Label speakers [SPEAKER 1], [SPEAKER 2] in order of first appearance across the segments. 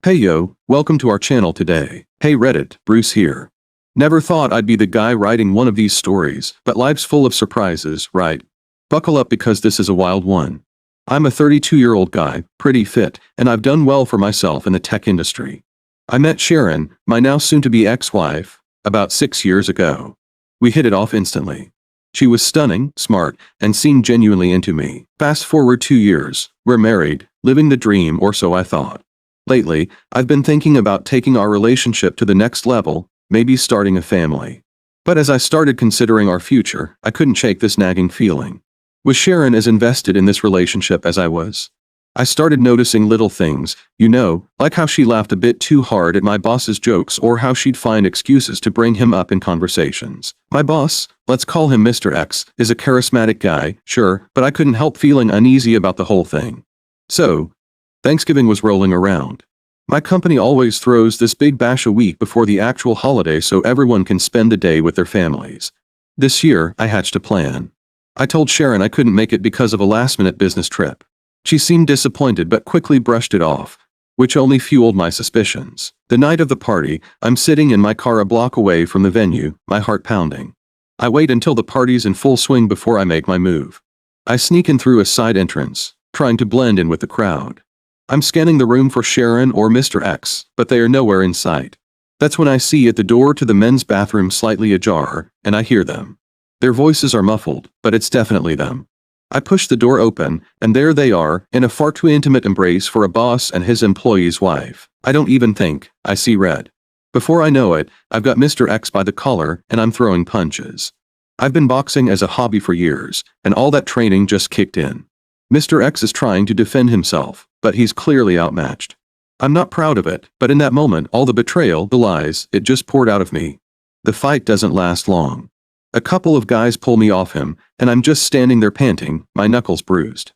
[SPEAKER 1] Hey yo, welcome to our channel today. Hey Reddit, Bruce here. Never thought I'd be the guy writing one of these stories, but life's full of surprises, right? Buckle up because this is a wild one. I'm a 32-year-old guy, pretty fit, and I've done well for myself in the tech industry. I met Sharon, my now soon-to-be ex-wife, about 6 years ago. We hit it off instantly. She was stunning, smart, and seemed genuinely into me. Fast forward 2 years, we're married, living the dream, or so I thought. Lately, I've been thinking about taking our relationship to the next level, maybe starting a family. But as I started considering our future, I couldn't shake this nagging feeling. Was Sharon as invested in this relationship as I was? I started noticing little things, like how she laughed a bit too hard at my boss's jokes or how she'd find excuses to bring him up in conversations. My boss, let's call him Mr. X, is a charismatic guy, sure, but I couldn't help feeling uneasy about the whole thing. So, Thanksgiving was rolling around. My company always throws this big bash a week before the actual holiday so everyone can spend the day with their families. This year, I hatched a plan. I told Sharon I couldn't make it because of a last-minute business trip. She seemed disappointed but quickly brushed it off, which only fueled my suspicions. The night of the party, I'm sitting in my car a block away from the venue, my heart pounding. I wait until the party's in full swing before I make my move. I sneak in through a side entrance, trying to blend in with the crowd. I'm scanning the room for Sharon or Mr. X, but they are nowhere in sight. That's when I see at the door to the men's bathroom slightly ajar, and I hear them. Their voices are muffled, but it's definitely them. I push the door open, and there they are, in a far too intimate embrace for a boss and his employee's wife. I don't even think, I see red. Before I know it, I've got Mr. X by the collar, and I'm throwing punches. I've been boxing as a hobby for years, and all that training just kicked in. Mr. X is trying to defend himself, but he's clearly outmatched. I'm not proud of it, but in that moment all the betrayal, the lies, it just poured out of me. The fight doesn't last long. A couple of guys pull me off him, and I'm just standing there panting, my knuckles bruised.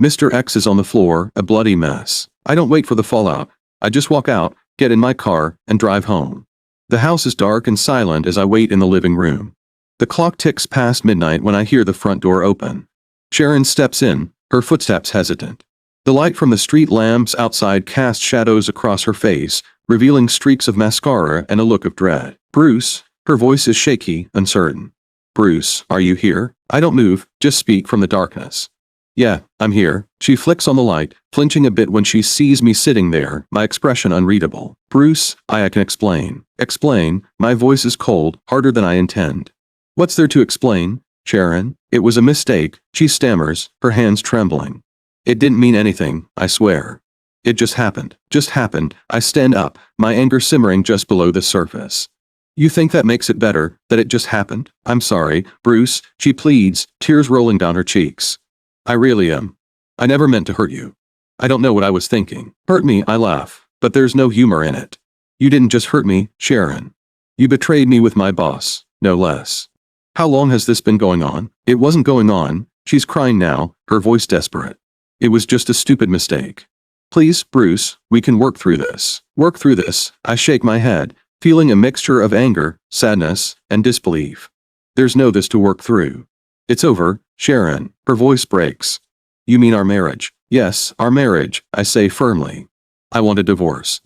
[SPEAKER 1] Mr. X is on the floor, a bloody mess. I don't wait for the fallout. I just walk out, get in my car, and drive home. The house is dark and silent as I wait in the living room. The clock ticks past midnight when I hear the front door open. Sharon steps in, her footsteps hesitant. The light from the street lamps outside casts shadows across her face, revealing streaks of mascara and a look of dread. Bruce, her voice is shaky, uncertain. Bruce, are you here? I don't move, just speak from the darkness. Yeah, I'm here. She flicks on the light, flinching a bit when she sees me sitting there, my expression unreadable. Bruce, I can explain. Explain, my voice is cold, harder than I intend. What's there to explain, Sharon? It was a mistake, she stammers, her hands trembling. It didn't mean anything, I swear. It just happened. Just happened. I stand up, my anger simmering just below the surface. You think that makes it better, that it just happened? I'm sorry, Bruce, she pleads, tears rolling down her cheeks. I really am. I never meant to hurt you. I don't know what I was thinking. Hurt me, I laugh, but there's no humor in it. You didn't just hurt me, Sharon. You betrayed me with my boss, no less. How long has this been going on? It wasn't going on, she's crying now, her voice desperate. It was just a stupid mistake. Please, Bruce, we can work through this. Work through this, I shake my head, feeling a mixture of anger, sadness, and disbelief. There's no this to work through. It's over, Sharon, her voice breaks. You mean our marriage? Yes, our marriage, I say firmly. I want a divorce.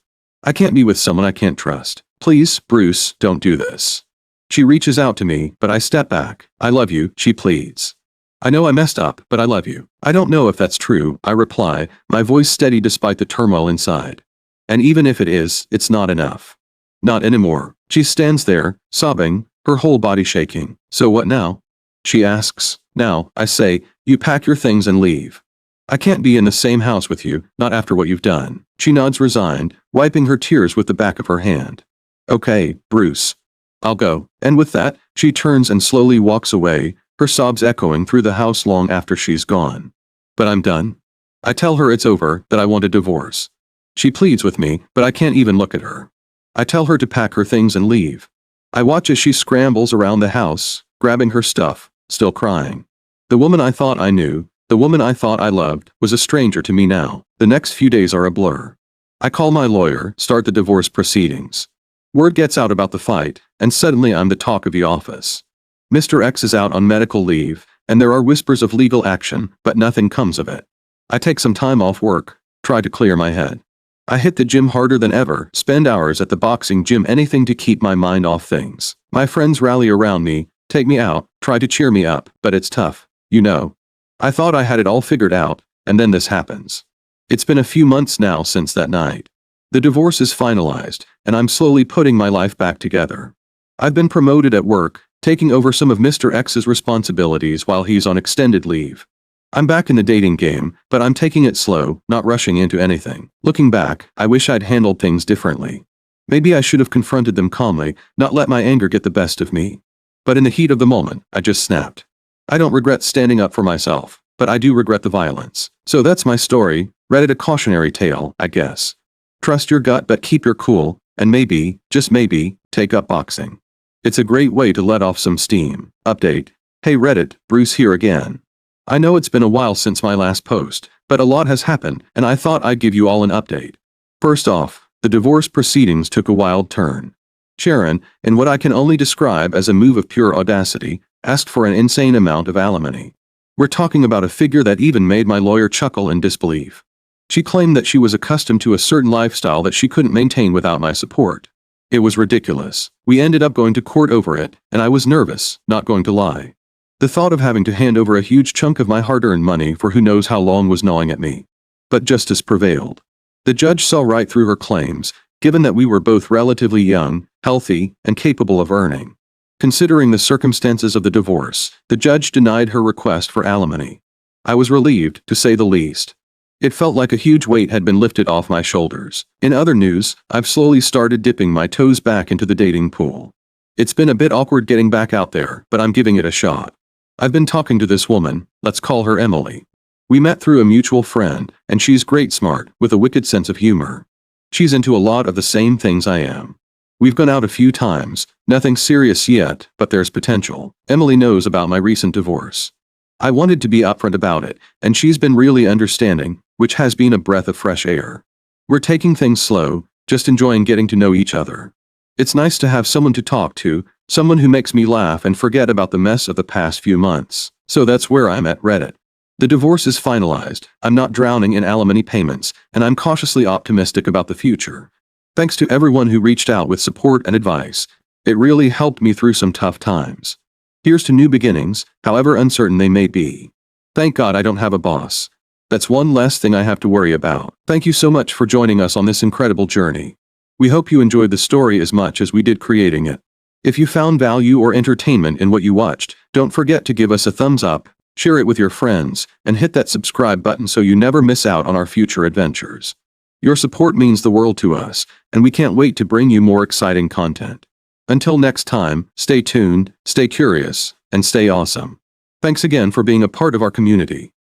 [SPEAKER 1] I can't be with someone I can't trust. Please, Bruce, don't do this. She reaches out to me, but I step back. I love you, she pleads. I know I messed up, but I love you. I don't know if that's true, I reply, my voice steady despite the turmoil inside. And even if it is, it's not enough. Not anymore. She stands there, sobbing, her whole body shaking. So what now? She asks. Now, I say, you pack your things and leave. I can't be in the same house with you, not after what you've done. She nods resigned, wiping her tears with the back of her hand. Okay, Bruce. I'll go. And with that, she turns and slowly walks away, her sobs echoing through the house long after she's gone. But I'm done. I tell her it's over, that I want a divorce. She pleads with me, but I can't even look at her. I tell her to pack her things and leave. I watch as she scrambles around the house, grabbing her stuff, still crying. The woman I thought I knew, the woman I thought I loved, was a stranger to me now. The next few days are a blur. I call my lawyer, start the divorce proceedings. Word gets out about the fight, and suddenly I'm the talk of the office. Mr. X is out on medical leave, and there are whispers of legal action, but nothing comes of it. I take some time off work, try to clear my head. I hit the gym harder than ever, spend hours at the boxing gym, anything to keep my mind off things. My friends rally around me, take me out, try to cheer me up, but it's tough, you know. I thought I had it all figured out, and then this happens. It's been a few months now since that night. The divorce is finalized, and I'm slowly putting my life back together. I've been promoted at work, taking over some of Mr. X's responsibilities while he's on extended leave. I'm back in the dating game, but I'm taking it slow, not rushing into anything. Looking back, I wish I'd handled things differently. Maybe I should have confronted them calmly, not let my anger get the best of me. But in the heat of the moment, I just snapped. I don't regret standing up for myself, but I do regret the violence. So that's my story, Reddit, a cautionary tale, I guess. Trust your gut but keep your cool, and maybe, just maybe, take up boxing. It's a great way to let off some steam. Update. Hey Reddit, Bruce here again. I know it's been a while since my last post, but a lot has happened, and I thought I'd give you all an update. First off, the divorce proceedings took a wild turn. Sharon, in what I can only describe as a move of pure audacity, asked for an insane amount of alimony. We're talking about a figure that even made my lawyer chuckle in disbelief. She claimed that she was accustomed to a certain lifestyle that she couldn't maintain without my support. It was ridiculous. We ended up going to court over it, and I was nervous, not going to lie. The thought of having to hand over a huge chunk of my hard-earned money for who knows how long was gnawing at me. But justice prevailed. The judge saw right through her claims, given that we were both relatively young, healthy, and capable of earning. Considering the circumstances of the divorce, the judge denied her request for alimony. I was relieved, to say the least. It felt like a huge weight had been lifted off my shoulders. In other news, I've slowly started dipping my toes back into the dating pool. It's been a bit awkward getting back out there, but I'm giving it a shot. I've been talking to this woman, let's call her Emily. We met through a mutual friend, and she's great smart, with a wicked sense of humor. She's into a lot of the same things I am. We've gone out a few times, nothing serious yet, but there's potential. Emily knows about my recent divorce. I wanted to be upfront about it, and she's been really understanding, which has been a breath of fresh air. We're taking things slow, just enjoying getting to know each other. It's nice to have someone to talk to, someone who makes me laugh and forget about the mess of the past few months. So that's where I'm at, Reddit. The divorce is finalized, I'm not drowning in alimony payments, and I'm cautiously optimistic about the future. Thanks to everyone who reached out with support and advice. It really helped me through some tough times. Here's to new beginnings, however uncertain they may be. Thank God I don't have a boss. That's one less thing I have to worry about. Thank you so much for joining us on this incredible journey. We hope you enjoyed the story as much as we did creating it. If you found value or entertainment in what you watched, don't forget to give us a thumbs up, share it with your friends, and hit that subscribe button so you never miss out on our future adventures. Your support means the world to us, and we can't wait to bring you more exciting content. Until next time, stay tuned, stay curious, and stay awesome. Thanks again for being a part of our community.